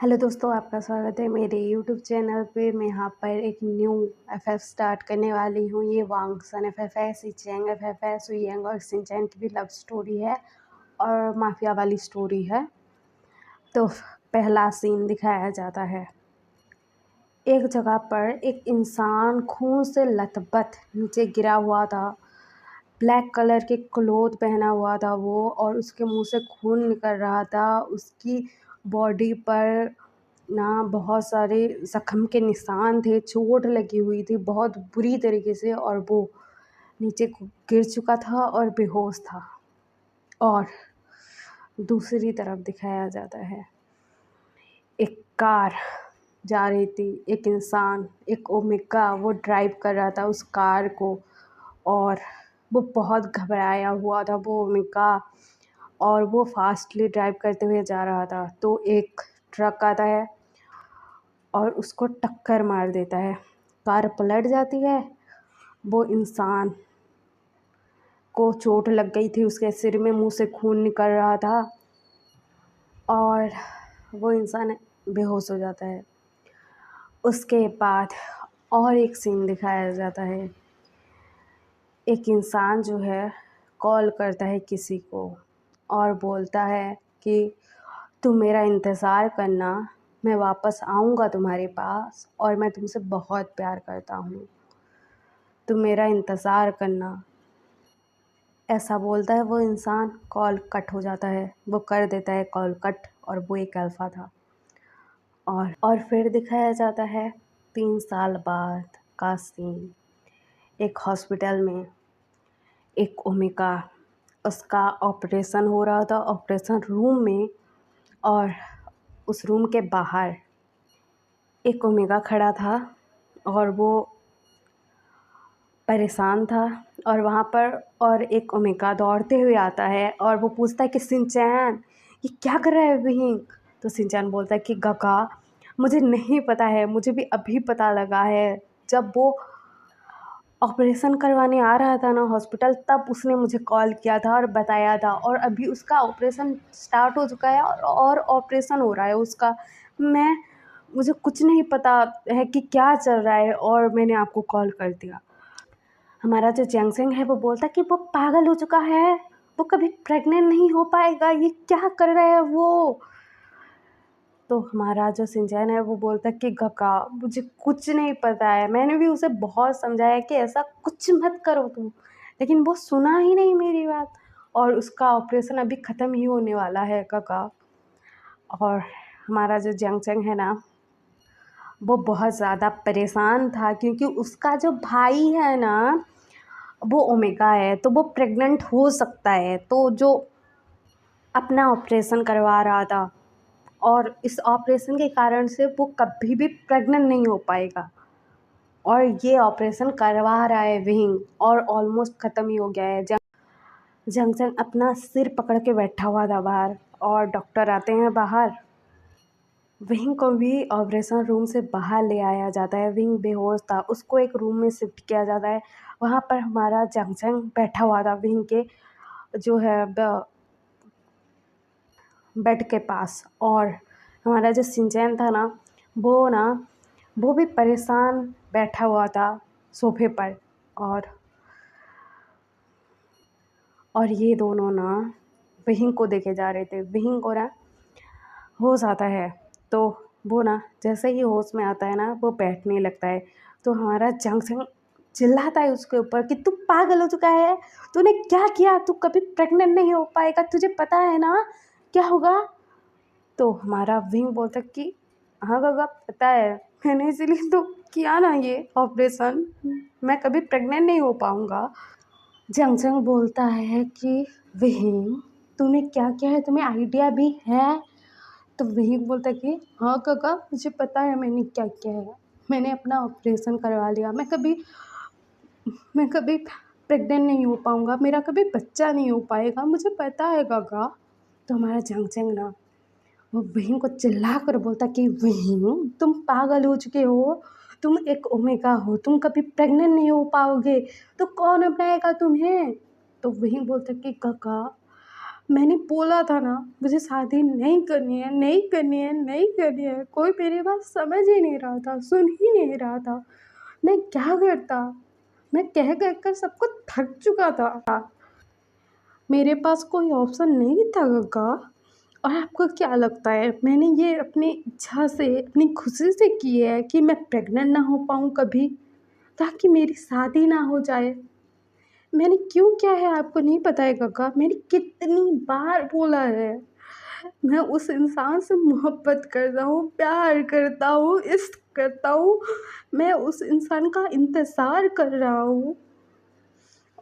Hello दोस्तों, आपका स्वागत है मेरे यूट्यूब चैनल पे। मैं यहाँ पर एक न्यू एफएफ स्टार्ट करने वाली हूँ। ये वांगसन एफएफ है, सिचेंग एफएफ है। सुयंग और सिंचैन की भी लव स्टोरी है और माफिया वाली स्टोरी है। तो पहला सीन दिखाया जाता है। एक जगह पर एक इंसान खून से लथपथ नीचे गिरा हुआ था। ब्लैक कलर के क्लोथ पहना हुआ था वो, और उसके मुंह से खून निकल रहा था। उसकी बॉडी पर ना बहुत सारे ज़ख्म के निशान थे, चोट लगी हुई थी बहुत बुरी तरीके से, और वो नीचे गिर चुका था और बेहोश था। और दूसरी तरफ दिखाया जाता है, एक कार जा रही थी, एक इंसान, एक ओमेगा, वो ड्राइव कर रहा था उस कार को, और वो बहुत घबराया हुआ था वो ओमेगा, और वो फास्टली ड्राइव करते हुए जा रहा था। तो एक ट्रक आता है और उसको टक्कर मार देता है। कार पलट जाती है। वो इंसान को चोट लग गई थी, उसके सिर में मुंह से खून निकल रहा था, और वो इंसान बेहोश हो जाता है। उसके बाद और एक सीन दिखाया जाता है। एक इंसान जो है कॉल करता है किसी को और बोलता है कि तुम मेरा इंतज़ार करना, मैं वापस आऊँगा तुम्हारे पास, और मैं तुमसे बहुत प्यार करता हूँ, तुम मेरा इंतज़ार करना। ऐसा बोलता है वो इंसान, कॉल कट हो जाता है। वो कर देता है कॉल कट, और वो एक अल्फ़ा था। और फिर दिखाया जाता है 3 साल बाद का सीन। एक हॉस्पिटल में एक ओमिका, उसका ऑपरेशन हो रहा था ऑपरेशन रूम में, और उस रूम के बाहर एक ओमेगा खड़ा था, और वो परेशान था। और वहाँ पर और एक ओमेगा दौड़ते हुए आता है, और वो पूछता है कि शिनचैन, ये क्या कर रहा है विंग? तो शिनचैन बोलता है कि काका, मुझे नहीं पता है, मुझे भी अभी पता लगा है। जब वो ऑपरेशन करवाने आ रहा था ना हॉस्पिटल, तब उसने मुझे कॉल किया था और बताया था, और अभी उसका ऑपरेशन स्टार्ट हो चुका है, और ऑपरेशन हो रहा है उसका। मुझे कुछ नहीं पता है कि क्या चल रहा है, और मैंने आपको कॉल कर दिया। हमारा जो जैंगसेंग है वो बोलता कि वो पागल हो चुका है, वो कभी प्रेग्नेंट नहीं हो पाएगा, ये क्या कर रहा है वो। तो हमारा जो सिंचैन है वो बोलता कि काका, मुझे कुछ नहीं पता है, मैंने भी उसे बहुत समझाया कि ऐसा कुछ मत करो तुम, लेकिन वो सुना ही नहीं मेरी बात, और उसका ऑपरेशन अभी ख़त्म ही होने वाला है काका। और हमारा जो जैंगसेंग है ना, वो बहुत ज़्यादा परेशान था, क्योंकि उसका जो भाई है ना, वो ओमेगा है, तो वो प्रेग्नेंट हो सकता है। तो जो अपना ऑपरेशन करवा रहा था, और इस ऑपरेशन के कारण से वो कभी भी प्रेग्नेंट नहीं हो पाएगा, और ये ऑपरेशन करवा रहा है विंग, और ऑलमोस्ट ख़त्म ही हो गया है। जंक्शन अपना सिर पकड़ के बैठा हुआ था बाहर, और डॉक्टर आते हैं बाहर। विंग को भी ऑपरेशन रूम से बाहर ले आया जाता है। विंग बेहोश था, उसको एक रूम में शिफ्ट किया जाता है। वहाँ पर हमारा जंक्शन बैठा हुआ था विंग के जो है बेड के पास, और हमारा जो सिंचैन था ना, वो भी परेशान बैठा हुआ था सोफे पर। और ये दोनों ना विहिंग को देखे जा रहे थे। विहिंग को ना होश आता है, तो वो ना जैसे ही होश में आता है ना, वो बैठने लगता है। तो हमारा जंक्शन चिल्लाता है उसके ऊपर कि तू पागल हो चुका है, तूने क्या किया, तू कभी प्रेग्नेंट नहीं हो पाएगा, तुझे पता है ना क्या होगा। तो हमारा विंग बोलता कि हाँ काका, पता है, मैंने इसीलिए तो किया ना ये ऑपरेशन, मैं कभी प्रेग्नेंट नहीं हो पाऊँगा। जंगजंग बोलता है कि विंग, तूने क्या किया है, तुम्हें आइडिया भी है? तो विंग बोलता है कि हाँ काका, मुझे पता है मैंने क्या किया है, मैंने अपना ऑपरेशन करवा लिया, मैं कभी प्रेग्नेंट नहीं हो पाऊँगा, मेरा कभी बच्चा नहीं हो पाएगा, मुझे पता है काका। तो हमारा जंगजंग ना वो वहीम को चिल्ला कर बोलता कि वहीम, तुम पागल हो चुके हो, तुम एक ओमेगा हो, तुम कभी प्रेग्नेंट नहीं हो पाओगे, तो कौन अपनाएगा तुम्हें? तो वहीम बोलता कि काका, मैंने बोला था ना मुझे शादी नहीं करनी है, नहीं करनी है, नहीं करनी है। कोई मेरी बात समझ ही नहीं रहा था, सुन ही नहीं रहा था। मैं क्या करता? मैं कह कह कर सबको थक चुका था। मेरे पास कोई ऑप्शन नहीं था गग्गा। और आपको क्या लगता है मैंने ये अपनी इच्छा से, अपनी खुशी से की है कि मैं प्रेग्नेंट ना हो पाऊँ कभी, ताकि मेरी शादी ना हो जाए? मैंने क्यों किया है आपको नहीं पता है गग्गा? मैंने कितनी बार बोला है, मैं उस इंसान से मोहब्बत करता हूँ, प्यार करता हूँ, इश्क करता हूँ। मैं उस इंसान का इंतज़ार कर रहा हूँ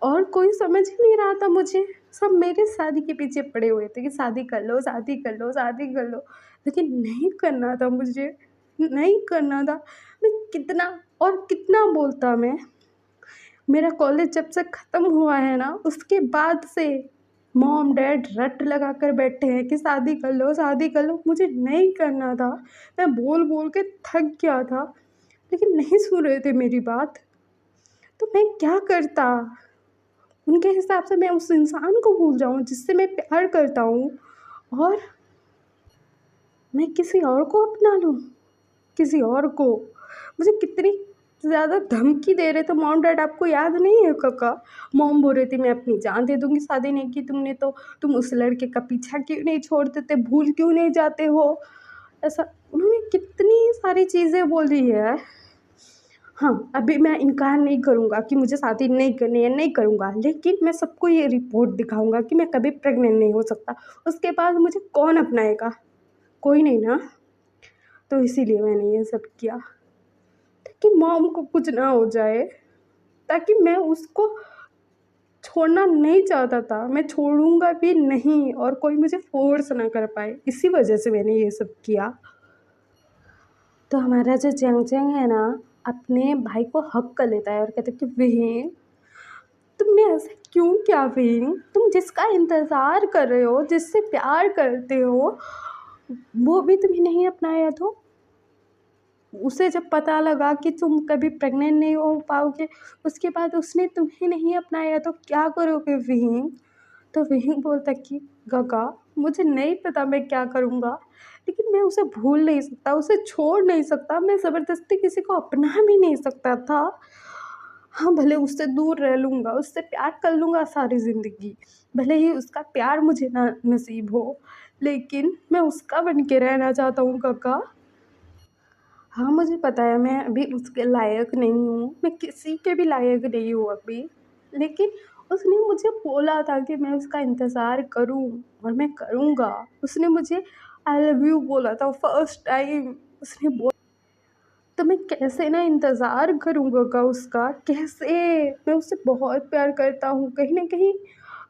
और कोई समझ ही नहीं रहा था मुझे। सब मेरे शादी के पीछे पड़े हुए थे कि शादी कर लो, शादी कर लो, शादी कर लो। लेकिन नहीं करना था मुझे, नहीं करना था। मैं कितना और कितना बोलता मैं। मेरा कॉलेज जब से ख़त्म हुआ है ना, उसके बाद से मॉम डैड रट लगा कर बैठे हैं कि शादी कर लो, शादी कर लो। मुझे नहीं करना था। मैं बोल बोल के थक गया था, लेकिन नहीं सुन रहे थे मेरी बात। तो मैं क्या करता? उनके हिसाब से मैं उस इंसान को भूल जाऊँ जिससे मैं प्यार करता हूँ, और मैं किसी और को अपना लूँ, किसी और को। मुझे कितनी ज़्यादा धमकी दे रहे थे मॉम डैड, आपको याद नहीं है काका? मॉम बोल रही थी मैं अपनी जान दे दूँगी शादी नहीं की तुमने तो, तुम उस लड़के का पीछा क्यों नहीं छोड़ देते, भूल क्यों नहीं जाते हो? ऐसा उन्होंने कितनी सारी चीज़ें बोली है। हाँ, अभी मैं इनकार नहीं करूँगा कि मुझे शादी नहीं करनी है, नहीं करूँगा, लेकिन मैं सबको ये रिपोर्ट दिखाऊँगा कि मैं कभी प्रेग्नेंट नहीं हो सकता। उसके बाद मुझे कौन अपनाएगा? कोई नहीं ना। तो इसीलिए मैंने ये सब किया, ताकि मॉम को कुछ ना हो जाए, ताकि मैं उसको छोड़ना नहीं चाहता था। मैं छोड़ूँगा भी नहीं और कोई मुझे फ़ोर्स ना कर पाए, इसी वजह से मैंने ये सब किया। तो हमारा जो जेंग है ना, अपने भाई को हग कर लेता है और कहता है कि विहीन, तुमने ऐसा क्यों किया विहीन? तुम जिसका इंतज़ार कर रहे हो, जिससे प्यार करते हो, वो भी तुम्हें नहीं अपनाया तो? उसे जब पता लगा कि तुम कभी प्रेग्नेंट नहीं हो पाओगे, उसके बाद उसने तुम्हें नहीं अपनाया तो क्या करोगे विहीन? तो विहीन बोलता कि गगा, मुझे नहीं पता मैं क्या करूँगा, लेकिन मैं उसे भूल नहीं सकता, उसे छोड़ नहीं सकता, मैं ज़बरदस्ती किसी को अपना भी नहीं सकता था। हाँ, भले उससे दूर रह लूँगा, उससे प्यार कर लूँगा सारी ज़िंदगी, भले ही उसका प्यार मुझे ना नसीब हो, लेकिन मैं उसका बन के रहना चाहता हूँ काका। हाँ, मुझे पता है मैं अभी उसके लायक नहीं हूँ, मैं किसी के भी लायक नहीं हूँ अभी, लेकिन उसने मुझे बोला था कि मैं उसका इंतज़ार करूँ और मैं करूँगा। उसने मुझे आई लव यू बोला था फर्स्ट टाइम, उसने बोला। तो मैं कैसे ना इंतज़ार करूँगा का उसका, कैसे? मैं उससे बहुत प्यार करता हूँ, कहीं न कहीं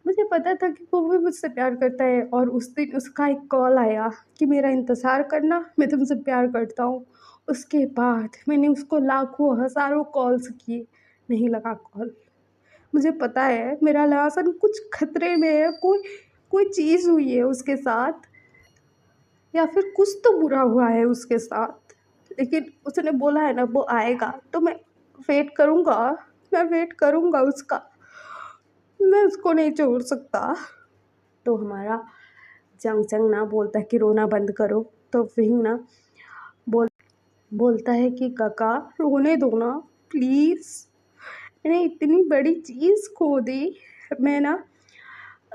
मुझे पता था कि वो भी मुझसे प्यार करता है। और उस दिन उसका एक कॉल आया कि मेरा इंतज़ार करना, मैं तुमसे प्यार करता हूँ। उसके बाद मैंने उसको लाखों हज़ारों कॉल्स किए, नहीं लगा कॉल। मुझे पता है मेरा लहसन कुछ खतरे में है, कोई कोई चीज़ हुई है उसके साथ, या फिर कुछ तो बुरा हुआ है उसके साथ। लेकिन उसने बोला है ना वो आएगा, तो मैं वेट करूँगा, मैं वेट करूँगा उसका, मैं उसको नहीं छोड़ सकता। तो हमारा जंग ना बोलता है कि रोना बंद करो, तो वही ना बोल बोलता है कि काका रोने दो ना प्लीज़, मैंने इतनी बड़ी चीज़ खो दी। मैं ना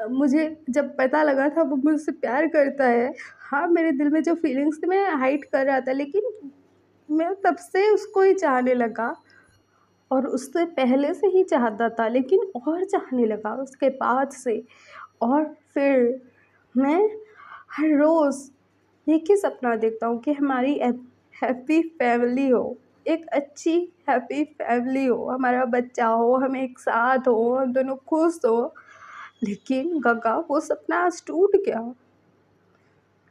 मुझे जब पता लगा था वो मुझसे प्यार करता है, हाँ, मेरे दिल में जो फीलिंग्स थी मैं हाइड कर रहा था, लेकिन मैं तब से उसको ही चाहने लगा। और उससे पहले से ही चाहता था, लेकिन और चाहने लगा उसके बाद से। और फिर मैं हर रोज़ एक ही सपना देखता हूँ कि हमारी हैप्पी फैमिली हो, एक अच्छी हैप्पी फैमिली हो, हमारा बच्चा हो, हम एक साथ हो, हम दोनों खुश हो। लेकिन गगा वो सपना आज टूट गया।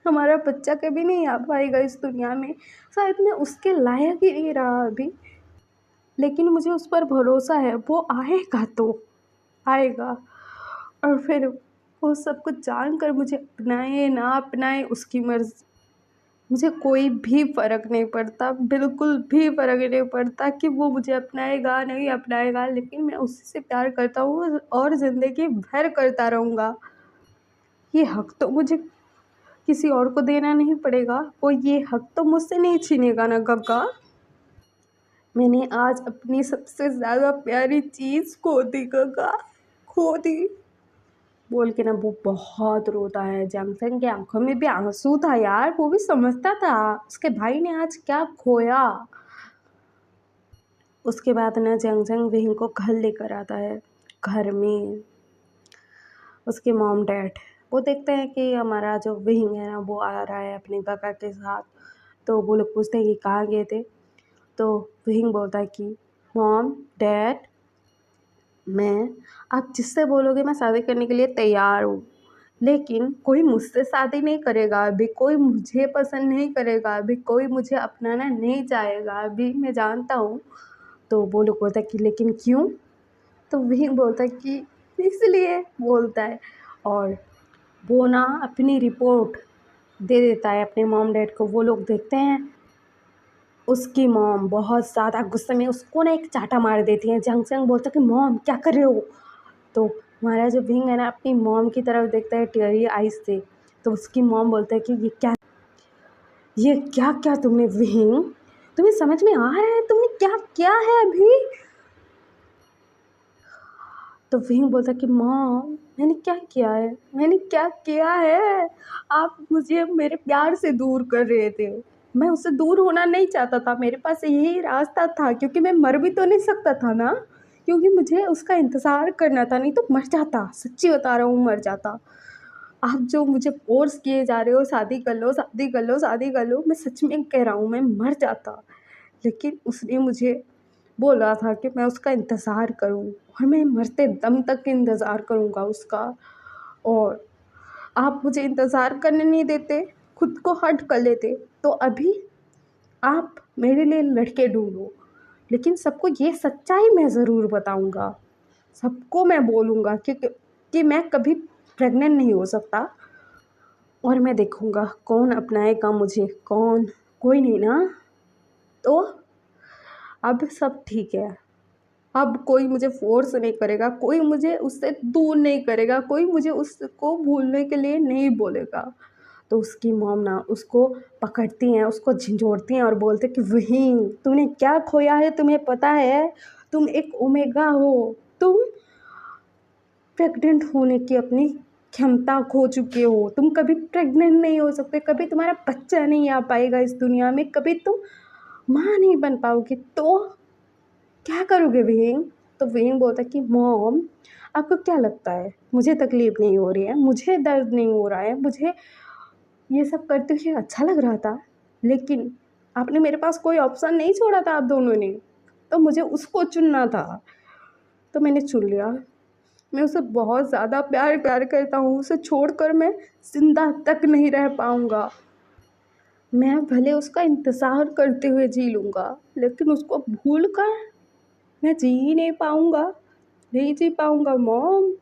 हमारा बच्चा कभी नहीं आ पाएगा इस दुनिया में, शायद मैं उसके लायक ही नहीं रहा अभी, लेकिन मुझे उस पर भरोसा है वो आएगा तो आएगा। और फिर वो सब कुछ जान कर मुझे अपनाए ना अपनाए उसकी मर्ज़ी, मुझे कोई भी फ़र्क नहीं पड़ता, बिल्कुल भी फ़र्क नहीं पड़ता कि वो मुझे अपनाएगा नहीं अपनाएगा, लेकिन मैं उसी से प्यार करता हूँ और ज़िंदगी भर करता रहूँगा। ये हक तो मुझे किसी और को देना नहीं पड़ेगा, और ये हक तो मुझसे नहीं छीनेगा ना गग्गा। मैंने आज अपनी सबसे ज़्यादा प्यारी चीज़ खो दी गग्गा, खो दी। बोल के ना वो बहुत रोता है। जंगसन की आंखों में भी आंसू था यार, वो भी समझता था उसके भाई ने आज क्या खोया। उसके बाद ना जंगजंग विहिंग को घर लेकर आता है। घर में उसके मॉम डैड वो देखते हैं कि हमारा जो विहिंग है ना वो आ रहा है अपने काका के साथ। तो वो लोग पूछते हैं कि कहाँ गए थे। तो विहिंग बोलता है कि मॉम डैड, मैं आप जिससे बोलोगे मैं शादी करने के लिए तैयार हूँ, लेकिन कोई मुझसे शादी नहीं करेगा अभी, कोई मुझे पसंद नहीं करेगा अभी, कोई मुझे अपनाना नहीं चाहेगा अभी, मैं जानता हूँ। तो वो लोग बोलता है कि लेकिन क्यों। तो वही बोलता है कि इसलिए, बोलता है। और वो ना अपनी रिपोर्ट दे देता है अपने मॉम डैड को। वो लोग देखते हैं। उसकी मॉम बहुत ज़्यादा गुस्से में उसको ना एक चाटा मार देती है। जंगसंग बोलता है कि मॉम क्या कर रहे हो। तो हमारा जो विंग है ना अपनी मॉम की तरफ देखता है टीयरी आइज से। तो उसकी मॉम बोलता है कि ये क्या क्या तुमने विंग, तुम्हें समझ में आ रहा है तुमने क्या क्या है अभी। तो विंग बोलता कि मॉम मैंने क्या किया है, मैंने क्या किया है। आप मुझे मेरे प्यार से दूर कर रहे थे, मैं उससे दूर होना नहीं चाहता था, मेरे पास यही रास्ता था, क्योंकि मैं मर भी तो नहीं सकता था ना, क्योंकि मुझे उसका इंतज़ार करना था, नहीं तो मर जाता, सच्ची बता रहा हूँ मर जाता। आप जो मुझे फोर्स किए जा रहे हो शादी कर लो शादी कर लो शादी कर लो, मैं सच में कह रहा हूँ मैं मर जाता। लेकिन उसने मुझे बोला था कि मैं उसका इंतज़ार करूँ, और मैं मरते दम तक इंतज़ार करूँगा उसका। और आप मुझे इंतज़ार करने नहीं देते, खुद को हर्ट कर लेते, तो अभी आप मेरे लिए लड़के ढूंढो। लेकिन सबको ये सच्चाई मैं ज़रूर बताऊँगा, सबको मैं बोलूँगा कि मैं कभी प्रेग्नेंट नहीं हो सकता, और मैं देखूँगा कौन अपनाएगा मुझे, कौन। कोई नहीं ना। तो अब सब ठीक है, अब कोई मुझे फ़ोर्स नहीं करेगा, कोई मुझे उससे दूर नहीं करेगा, कोई मुझे उसको भूलने के लिए नहीं बोलेगा। तो उसकी मॉम ना उसको पकड़ती हैं, उसको झंझोड़ती हैं और बोलते कि वहीं तूने क्या खोया है तुम्हें पता है, तुम एक ओमेगा हो, तुम प्रेग्नेंट होने की अपनी क्षमता खो चुके हो, तुम कभी प्रेग्नेंट नहीं हो सकते, कभी तुम्हारा बच्चा नहीं आ पाएगा इस दुनिया में, कभी तुम माँ नहीं बन पाओगे, तो क्या करोगे विहिंग। तो विहिंग बोलता है कि मॉम आपको क्या लगता है मुझे तकलीफ़ नहीं हो रही है, मुझे दर्द नहीं हो रहा है, मुझे ये सब करते हुए अच्छा लग रहा था, लेकिन आपने मेरे पास कोई ऑप्शन नहीं छोड़ा था आप दोनों ने, तो मुझे उसको चुनना था, तो मैंने चुन लिया। मैं उसे बहुत ज़्यादा प्यार प्यार करता हूँ, उसे छोड़कर मैं ज़िंदा तक नहीं रह पाऊँगा। मैं भले उसका इंतज़ार करते हुए जी लूँगा, लेकिन उसको भूल कर मैं जी ही नहीं पाऊँगा, नहीं जी पाऊँगा मॉम।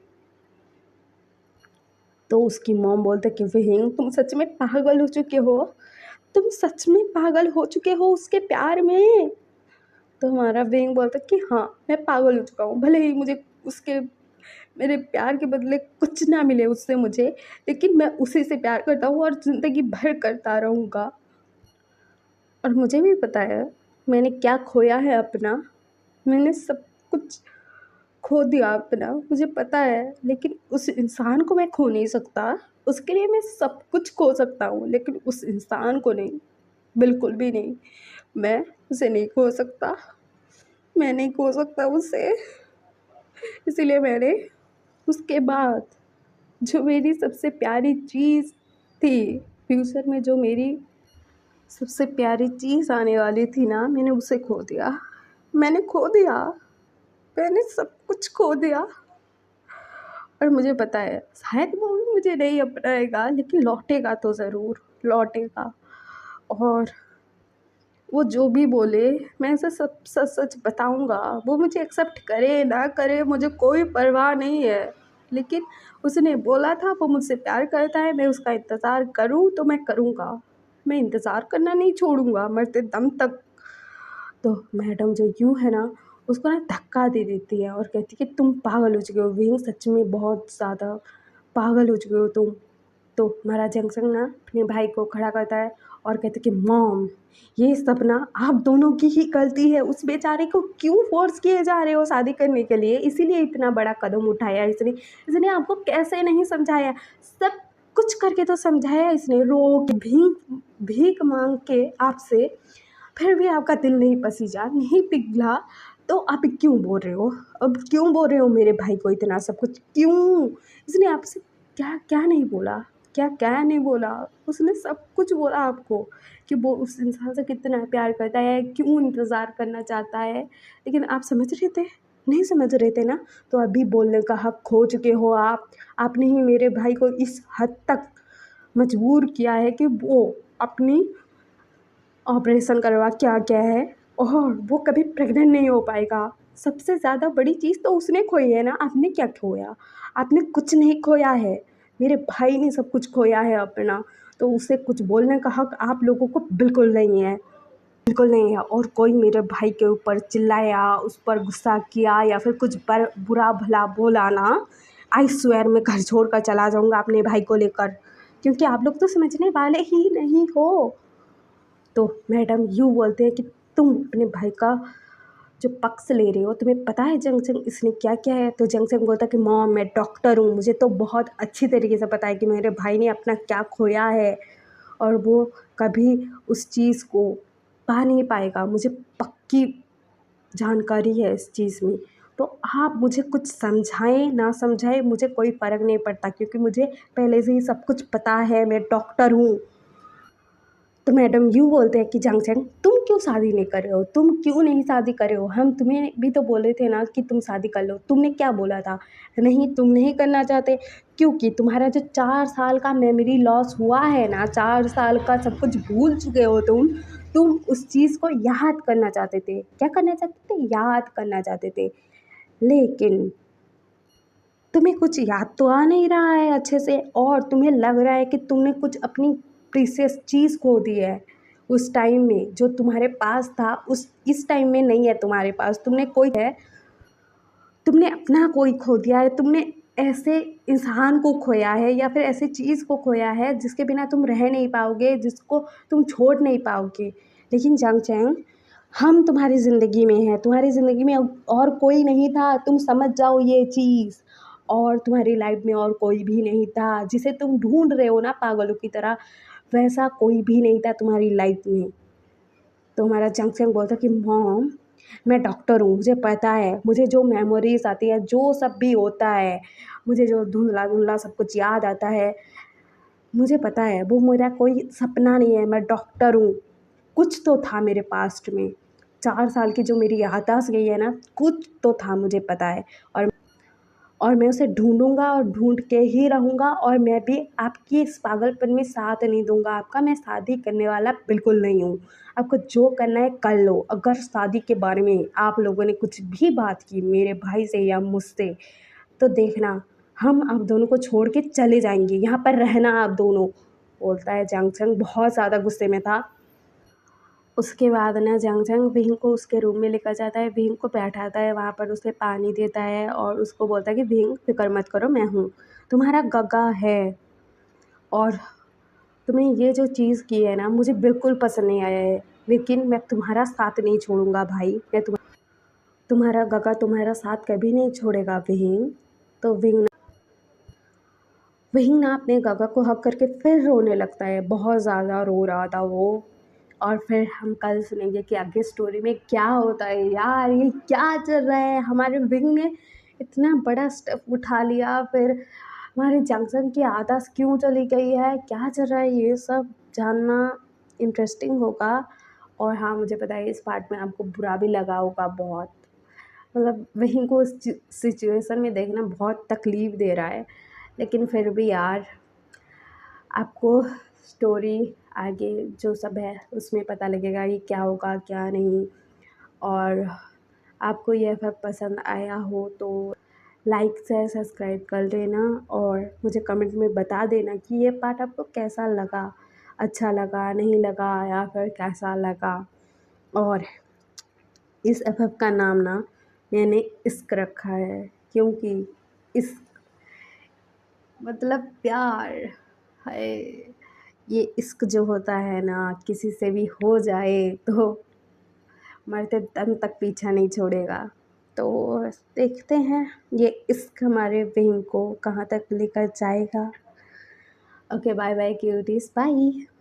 तो उसकी मॉम बोलते कि विहिंग तुम सच में पागल हो चुके हो, तुम सच में पागल हो चुके हो उसके प्यार में। तो हमारा विंग बोलता कि हाँ मैं पागल हो चुका हूँ, भले ही मुझे उसके मेरे प्यार के बदले कुछ ना मिले उससे मुझे, लेकिन मैं उसी से प्यार करता हूँ और ज़िंदगी भर करता रहूँगा। और मुझे भी पता है मैंने क्या खोया है अपना, मैंने सब कुछ खो दिया अपना, मुझे पता है, लेकिन उस इंसान को मैं खो नहीं सकता। उसके लिए मैं सब कुछ खो सकता हूँ, लेकिन उस इंसान को नहीं, बिल्कुल भी नहीं। मैं उसे नहीं खो सकता, मैं नहीं खो सकता उसे। इसीलिए मैंने उसके बाद जो मेरी सबसे प्यारी चीज़ थी, फ्यूचर में जो मेरी सबसे प्यारी चीज़ आने वाली थी ना, मैंने उसे खो दिया। मैंने खो दिया, मैंने सब कुछ खो दिया। और मुझे पता है शायद वो भी मुझे नहीं अपनाएगा, लेकिन लौटेगा तो ज़रूर, लौटेगा। और वो जो भी बोले मैं उसे सब सच सच बताऊँगा, वो मुझे एक्सेप्ट करे ना करे मुझे कोई परवाह नहीं है, लेकिन उसने बोला था वो मुझसे प्यार करता है, मैं उसका इंतज़ार करूँ तो मैं करूँगा, मैं इंतज़ार करना नहीं छोड़ूँगा मरते दम तक। तो मैडम जो यूँ है ना उसको ना धक्का दे देती है और कहती है कि तुम पागल हो चुके हो विंग, सच में बहुत ज़्यादा पागल हो चुके हो तुम। तो हमारा जंक्शन ना अपने भाई को खड़ा करता है और कहते कि मॉम, ये सब ना आप दोनों की ही गलती है, उस बेचारे को क्यों फोर्स किए जा रहे हो शादी करने के लिए, इसीलिए इतना बड़ा कदम उठाया इसने। इसने आपको कैसे नहीं समझाया, सब कुछ करके तो समझाया इसने, रो के भीख भीख मांग के आपसे, फिर भी आपका दिल नहीं पसीजा, नहीं पिघला। तो आप क्यों बोल रहे हो, अब क्यों बोल रहे हो मेरे भाई को इतना सब कुछ क्यों? इसने आपसे क्या क्या नहीं बोला, क्या क्या नहीं बोला, उसने सब कुछ बोला आपको कि वो उस इंसान से कितना प्यार करता है, क्यों इंतज़ार करना चाहता है। लेकिन आप समझ रहे थे? नहीं समझ रहे थे ना? तो अभी बोलने का हक खो चुके हो आप। आपने ही मेरे भाई को इस हद तक मजबूर किया है कि वो अपनी ऑपरेशन करवा के आ गया है और वो कभी प्रेग्नेंट नहीं हो पाएगा। सबसे ज़्यादा बड़ी चीज़ तो उसने खोई है ना, आपने क्या खोया? आपने कुछ नहीं खोया है, मेरे भाई ने सब कुछ खोया है अपना। तो उसे कुछ बोलने का हक आप लोगों को बिल्कुल नहीं है, बिल्कुल नहीं है। और कोई मेरे भाई के ऊपर चिल्लाया, उस पर गुस्सा किया या फिर कुछ पर बुरा भला बोला ना, आई स्वेयर मैं घर छोड़ कर चला जाऊँगा अपने भाई को लेकर, क्योंकि आप लोग तो समझने वाले ही नहीं हो। तो मैडम यूँ बोलते हैं कि तुम अपने भाई का जो पक्ष ले रहे हो, तुम्हें पता है जंक्शन इसने क्या किया है? तो जंक्शन बोलता है कि मॉम मैं डॉक्टर हूँ, मुझे तो बहुत अच्छी तरीके से पता है कि मेरे भाई ने अपना क्या खोया है और वो कभी उस चीज़ को पा नहीं पाएगा, मुझे पक्की जानकारी है इस चीज़ में। तो आप मुझे कुछ समझाएं ना समझाएं मुझे कोई फ़र्क नहीं पड़ता, क्योंकि मुझे पहले से ही सब कुछ पता है, मैं डॉक्टर हूँ। तो मैडम यूँ बोलते हैं कि जंक्शन तुम क्यों शादी नहीं कर रहे हो, तुम क्यों नहीं शादी कर रहे हो? हम तुम्हें भी तो बोले थे ना कि तुम शादी कर लो, तुमने क्या बोला था? नहीं तुम नहीं करना चाहते, क्योंकि तुम्हारा जो 4 साल का मेमोरी लॉस हुआ है ना, 4 साल का सब कुछ भूल चुके हो तुम उस चीज़ को याद करना चाहते थे। क्या करना चाहते थे? याद करना चाहते थे। लेकिन तुम्हें कुछ याद तो आ नहीं रहा है अच्छे से, और तुम्हें लग रहा है कि तुमने कुछ अपनी प्रीशियस चीज़ खो दी है। उस टाइम में जो तुम्हारे पास था, उस इस टाइम में नहीं है तुम्हारे पास, तुमने कोई है, तुमने अपना कोई खो दिया है, तुमने ऐसे इंसान को खोया है या फिर ऐसी चीज़ को खोया है जिसके बिना तुम रह नहीं पाओगे, जिसको तुम छोड़ नहीं पाओगे। लेकिन जंगचैन, हम तुम्हारी ज़िंदगी में हैं, तुम्हारी ज़िंदगी में और कोई नहीं था, तुम समझ जाओ ये चीज़। और तुम्हारी लाइफ में और कोई भी नहीं था जिसे तुम ढूंढ रहे हो ना पागलों की तरह, वैसा कोई भी नहीं था तुम्हारी लाइफ में। तो हमारा जंक्शन बोलता कि मॉम मैं डॉक्टर हूँ, मुझे पता है, मुझे जो मेमोरीज आती है, जो सब भी होता है, मुझे जो धुंधला धुंधला सब कुछ याद आता है, मुझे पता है वो मेरा कोई सपना नहीं है, मैं डॉक्टर हूँ। कुछ तो था मेरे पास्ट में, 4 साल की जो मेरी याददाश्त गई है ना, कुछ तो था मुझे पता है। और मैं उसे ढूँढूँगा और ढूँढ के ही रहूँगा, और मैं भी आपकी इस पागलपन में साथ नहीं दूँगा आपका। मैं शादी करने वाला बिल्कुल नहीं हूँ। आपको जो करना है कर लो। अगर शादी के बारे में आप लोगों ने कुछ भी बात की मेरे भाई से या मुझसे, तो देखना हम आप दोनों को छोड़ के चले जाएँगे, यहाँ पर रहना आप दोनों। बोलता है जंक्शन बहुत ज़्यादा गुस्से में था। उसके बाद ना जंग भीम को उसके रूम में लेकर जाता है, भीम को बैठाता है, वहाँ पर उसे पानी देता है और उसको बोलता है कि भीम फ़िक्र मत करो, मैं हूँ, तुम्हारा गग्गा है। और तुमने ये जो चीज़ की है ना, मुझे बिल्कुल पसंद नहीं आया है, लेकिन मैं तुम्हारा साथ नहीं छोड़ूँगा भाई, मैं तुम्हारा गग्गा तुम्हारा साथ कभी नहीं छोड़ेगा भीम। तो वहीं ना अपने गगा को हग करके फिर रोने लगता है, बहुत ज़्यादा रो रहा था वो। और फिर हम कल सुनेंगे कि आगे स्टोरी में क्या होता है। यार ये क्या चल रहा है, हमारे विंग ने इतना बड़ा स्टेप उठा लिया, फिर हमारे जंक्शन की आदत क्यों चली गई है, क्या चल रहा है, ये सब जानना इंटरेस्टिंग होगा। और हाँ मुझे पता है इस पार्ट में आपको बुरा भी लगा होगा बहुत, मतलब वहीं को उस सिचुएशन में देखना बहुत तकलीफ़ दे रहा है। लेकिन फिर भी यार आपको स्टोरी आगे जो सब है उसमें पता लगेगा कि क्या होगा क्या नहीं। और आपको यह सब पसंद आया हो तो लाइक शेयर सब्सक्राइब कर देना, और मुझे कमेंट में बता देना कि ये पार्ट आपको कैसा लगा, अच्छा लगा नहीं लगा या फिर कैसा लगा। और इस एफ़एफ़ का नाम ना मैंने इश्क रखा है, क्योंकि इस मतलब प्यार हाय, ये इश्क जो होता है ना, किसी से भी हो जाए तो मरते दम तक पीछा नहीं छोड़ेगा। तो देखते हैं ये इश्क हमारे विंग को कहाँ तक लेकर जाएगा। Okay, bye bye cuties, bye.